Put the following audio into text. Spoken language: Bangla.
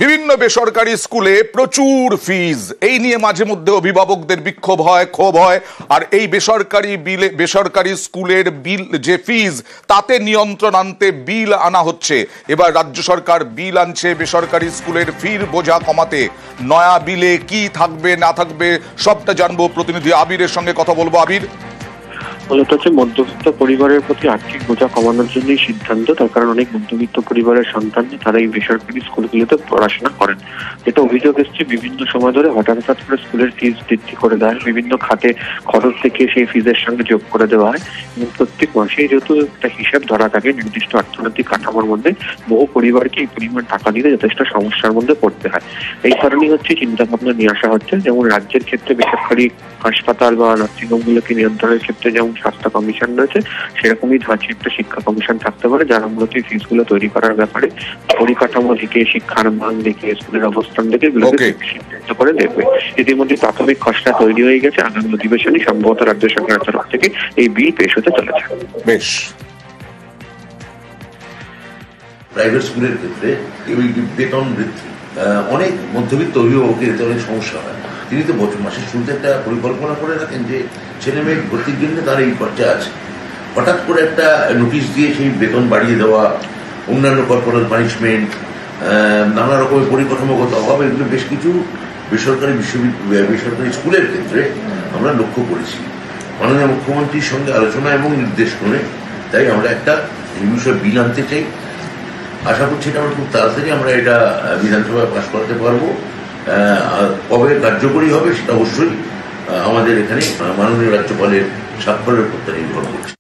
বিভিন্ন বেসরকারি স্কুলে প্রচুর ফিজ, এই নিয়ে মাঝে মধ্যে অভিভাবকদের বিক্ষোভ হয়, ক্ষোভ হয়। আর এই বেসরকারি স্কুলের বিল যে ফিজ, তাতে নিয়ন্ত্রণ আনতে বিল আনা হচ্ছে। এবার রাজ্য সরকার বিল আনছে বেসরকারি স্কুলের ফির বোঝা কমাতে। নয়া বিলে কি থাকবে না থাকবে সবটা জানবো, প্রতিনিধি আবিরের সঙ্গে কথা বলবো। আবির, মূলত হচ্ছে মধ্যবিত্ত পরিবারের প্রতি আর্থিক বোঝা কমানোর জন্যই সিদ্ধান্ত। তার কারণ অনেক মধ্যবিত্ত পরিবারের সন্তান তারা এই বেসরকারি স্কুলগুলোতে পড়াশোনা করেন। যেটা অভিযোগ এসছে বিভিন্ন সময় ধরে হঠাৎ করে স্কুলের ফিজ বৃদ্ধি করে দেয়, বিভিন্ন খাতে খরচ থেকে সেই ফিজের সঙ্গে যোগ করে দেওয়া হয় এবং প্রত্যেক মাসে যেহেতু একটা হিসাব ধরা থাকে নির্দিষ্ট অর্থনৈতিক কাঠামোর মধ্যে, বহু পরিবারকে এই পরিমাণ টাকা দিতে যথেষ্ট সমস্যার মধ্যে পড়তে হয়। এই কারণেই হচ্ছে চিন্তা ভাবনা নিয়ে আসা হচ্ছে। যেমন রাজ্যের ক্ষেত্রে বেসরকারি হাসপাতাল বা নার্সিংহোমগুলোকে নিয়ন্ত্রণের ক্ষেত্রে যেমন স্বাস্থ্য কমিশন রয়েছে, সেরকমই ধাঁচে একটা শিক্ষা কমিশন থাকতে পারে, যারা মূলত এই ফিজগুলো তৈরি করার ব্যাপারে পরিকাঠামো থেকে, শিক্ষার মান দেখে, স্কুলের অবস্থান দেখে এগুলোকে সিদ্ধান্ত করে দেখবে। ইতিমধ্যে প্রাথমিক খসড়া তৈরি হয়ে গেছে। আগামী অধিবেশনে সম্ভবত রাজ্য সরকারের তরফ থেকে এই বিল পেশ হতে চলেছে। বেশ। প্রাইভেট স্কুলের ক্ষেত্রে এই বেতন বৃদ্ধি অনেক মধ্যবিত্ত অভিভাবকের এতে অনেক সমস্যা হয়। তিনি তো মাসের শুরুতে একটা পরিকল্পনা করে রাখেন যে ছেলে মেয়ে ভর্তির জন্য তার এই খরচা আছে। হঠাৎ করে একটা নোটিশ দিয়ে সেই বেতন বাড়িয়ে দেওয়া, অন্যান্য কর্পোরেট পানিশমেন্ট, নানা রকমের পরিকাঠামোগত অভাব, এগুলো বেশ কিছু বেসরকারি বেসরকারি স্কুলের ক্ষেত্রে আমরা লক্ষ্য করেছি। মাননীয় মুখ্যমন্ত্রীর সঙ্গে আলোচনা এবং নির্দেশ করে তাই আমরা একটা এই বিষয়ে বিল আনতে চাই। আশা করছি এটা আমরা খুব তাড়াতাড়ি আমরা এটা বিধানসভায় পাশ করাতে পারবো। কবে কার্যকরী হবে সেটা অবশ্যই আমাদের এখানে মাননীয় রাজ্যপালের স্বাক্ষরের উপর নির্ভর করছে।